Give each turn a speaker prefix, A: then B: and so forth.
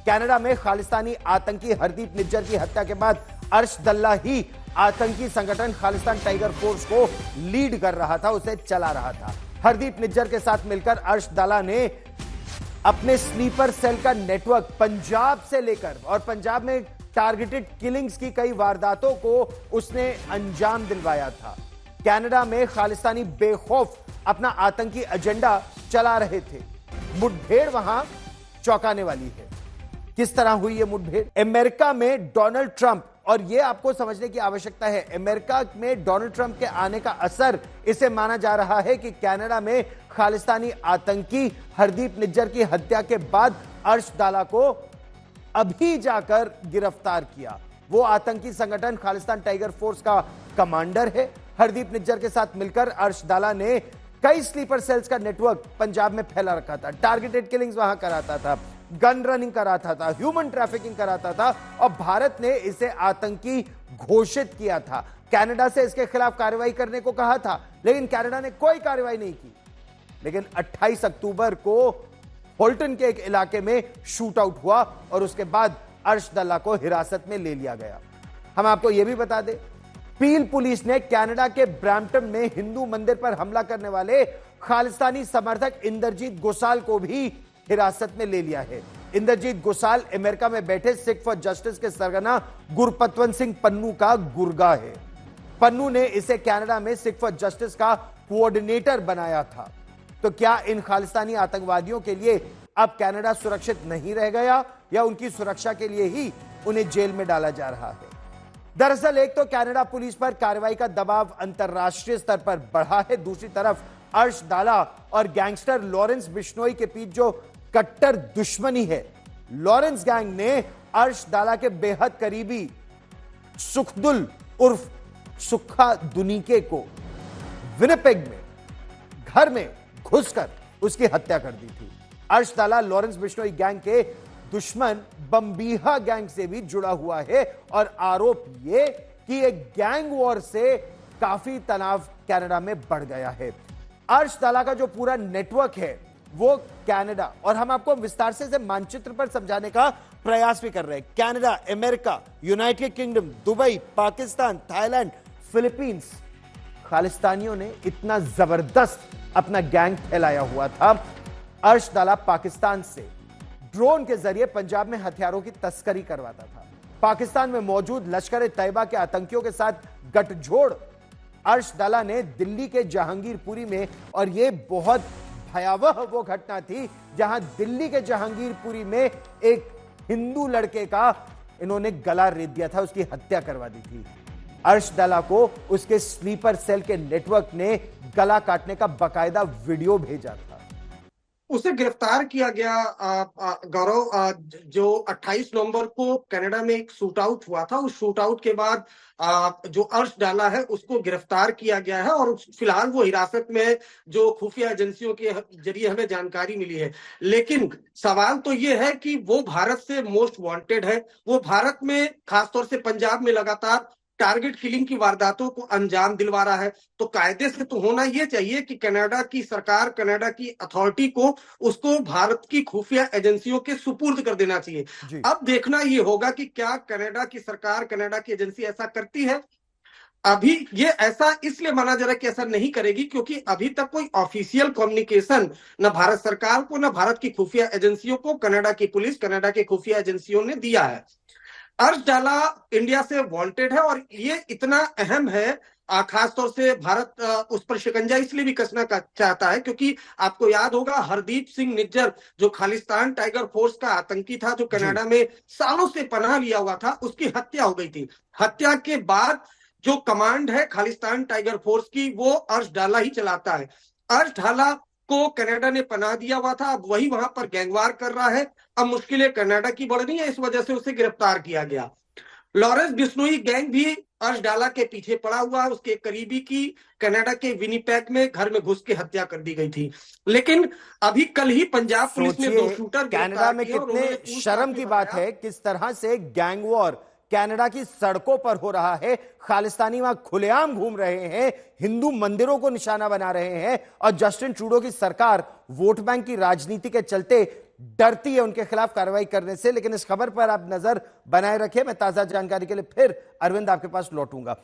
A: Canada में खालिस्तानी आतंकी हरदीप निज्जर की हत्या के बाद अर्श दल्ला ही आतंकी संगठन खालिस्तान टाइगर फोर्स को लीड कर रहा था, उसे चला रहा था। हरदीप निज्जर के साथ मिलकर अर्श दल्ला ने अपने स्लीपर सेल का नेटवर्क पंजाब से लेकर और पंजाब में टारगेटेड किलिंग्स की कई वारदातों को उसने अंजाम दिलवाया था। कनाडा में खालिस्तानी बेखौफ अपना आतंकी एजेंडा चला रहे थे। मुठभेड़ वहां चौंकाने वाली है। किस तरह हुई यह मुठभेड़? अमेरिका में डोनाल्ड ट्रंप, और यह आपको समझने की आवश्यकता है, अमेरिका में डोनाल्ड ट्रंप के आने का असर इसे माना जा रहा है कि कनाडा में खालिस्तानी आतंकी हरदीप निज्जर की हत्या के बाद अर्श दल्ला को अभी जाकर गिरफ्तार किया। वो आतंकी संगठन खालिस्तान टाइगर फोर्स का कमांडर है। हरदीप निज्जर के साथ मिलकर अर्श दल्ला ने कई स्लीपर सेल्स का नेटवर्क पंजाब में फैला रखा था। टारगेटेड किलिंग्स वहां कराता था, गन रनिंग कराता था, ह्यूमन ट्रैफिकिंग कराता था और भारत ने इसे आतंकी घोषित किया था। कनाडा से इसके खिलाफ कार्रवाई करने को कहा था, लेकिन कनाडा ने कोई कार्रवाई नहीं की। लेकिन 28 अक्टूबर को होल्टन के एक इलाके में शूट आउट हुआ और उसके बाद अर्श दल्ला को हिरासत में ले लिया गया। हम आपको यह भी बता दें, पील पुलिस ने कनाडा के ब्रैम्पटन में हिंदू मंदिर पर हमला करने वाले खालिस्तानी समर्थक इंद्रजीत गोसाल को भी हिरासत में ले लिया है। इंद्रजीत गोसाल अमेरिका में बैठे सिख फॉर जस्टिस के सरगना गुरपतवंत सिंह पन्नू का गुर्गा है। पन्नू ने इसे कनाडा में सिख फॉर जस्टिस का कोऑर्डिनेटर बनाया था। तो क्या इन खालिस्तानी आतंकवादियों के लिए अब कनाडा सुरक्षित नहीं रह गया या उनकी सुरक्षा के लिए ही उन्हें जेल में डाला जा रहा है? दरअसल एक तो कनाडा पुलिस पर कार्रवाई का दबाव अंतरराष्ट्रीय स्तर पर बढ़ा है, दूसरी तरफ अर्श दल्ला और गैंगस्टर लॉरेंस बिश्नोई के बीच जो कट्टर दुश्मनी है। लॉरेंस गैंग ने अर्श दल्ला के बेहद करीबी सुखदुल उर्फ सुखा दुनीके को विनिपेग में घर में घुसकर उसकी हत्या कर दी थी। अर्श दल्ला लॉरेंस बिश्नोई गैंग के दुश्मन बम्बीहा गैंग से भी जुड़ा हुआ है और आरोप यह कि एक गैंग वॉर से काफी तनाव कनाडा में बढ़ गया है। अर्श दल्ला का जो पूरा नेटवर्क है वो कनाडा, और हम आपको विस्तार से मानचित्र पर समझाने का प्रयास भी कर रहे हैं। Canada, America, United Kingdom, Dubai, Pakistan, Thailand, Philippines, खालिस्तानियों ने इतना जबरदस्त अपना गैंग फैलाया हुआ था। अर्श दल्ला पाकिस्तान से ड्रोन के जरिए पंजाब में हथियारों की तस्करी करवाता था। पाकिस्तान में मौजूद लश्कर ए तैयबा के आतंकियों के साथ गठजोड़ अर्श दल्ला ने दिल्ली के जहांगीरपुरी में, और यह बहुत भयावह वो घटना थी जहां दिल्ली के जहांगीरपुरी में एक हिंदू लड़के का इन्होंने गला रेत दिया था, उसकी हत्या करवा दी थी। अर्श दल्ला को उसके स्लीपर सेल के नेटवर्क ने गला काटने का बाकायदा वीडियो भेजा था।
B: उसे गिरफ्तार किया गया गौरव। जो 28 नवंबर को कनाडा में एक शूट आउट हुआ था, उस शूट आउट के बाद जो अर्श दल्ला है उसको गिरफ्तार किया गया है और फिलहाल वो हिरासत में है, जो खुफिया एजेंसियों के जरिए हमें जानकारी मिली है। लेकिन सवाल तो ये है कि वो भारत से मोस्ट वांटेड है। वो भारत में खासतौर से पंजाब में लगातार टारगेट किलिंग की वारदातों को अंजाम दिलवा रहा है। तो कायदे से तो होना यह चाहिए कि कनाडा की सरकार, कनाडा की अथॉरिटी को उसको भारत की खुफिया एजेंसियों के सुपुर्द कर देना चाहिए। अब देखना यह होगा कि क्या कनाडा की सरकार, कनाडा की एजेंसी ऐसा करती है। अभी ये ऐसा इसलिए माना जा रहा है कि ऐसा नहीं करेगी क्योंकि अभी तक कोई ऑफिशियल कम्युनिकेशन न भारत सरकार को, न भारत की खुफिया एजेंसियों को कनाडा की पुलिस, कनाडा की खुफिया एजेंसियों ने दिया है। अर्श दल्ला इंडिया से वांटेड है और ये इतना अहम है, खासतौर से भारत उस पर शिकंजा इसलिए भी कसना चाहता है क्योंकि आपको याद होगा हरदीप सिंह निज्जर जो खालिस्तान टाइगर फोर्स का आतंकी था, जो कनाडा में सालों से पनाह लिया हुआ था, उसकी हत्या हो गई थी। हत्या के बाद जो कमांड है खालिस्तान टाइगर फोर्स की वो अर्श दल्ला ही चलाता है। अर्श दल्ला को कनाडा ने पनाह दिया हुआ था, अब वही वहां पर गैंगवार कर रहा है। अब मुश्किलें कनाडा की बढ़ रही है, इस वजह से उसे गिरफ्तार किया गया। लॉरेंस बिश्नोई गैंग भी अर्श दल्ला के पीछे पड़ा हुआ है। उसके करीबी की कनाडा के विनिपेग में घर में घुस के हत्या कर दी गई थी। लेकिन अभी कल ही पंजाब पुलिस ने 2 शूटर
A: कनाडा में कितने शर्म की बात है किस तरह से गैंग वॉर कनाडा की सड़कों पर हो रहा है। खालिस्तानी वहां खुलेआम घूम रहे हैं, हिंदू मंदिरों को निशाना बना रहे हैं और जस्टिन ट्रूडो की सरकार वोट बैंक की राजनीति के चलते डरती है उनके खिलाफ कार्रवाई करने से। लेकिन इस खबर पर आप नजर बनाए रखें। मैं ताजा जानकारी के लिए फिर अरविंद आपके पास लौटूंगा।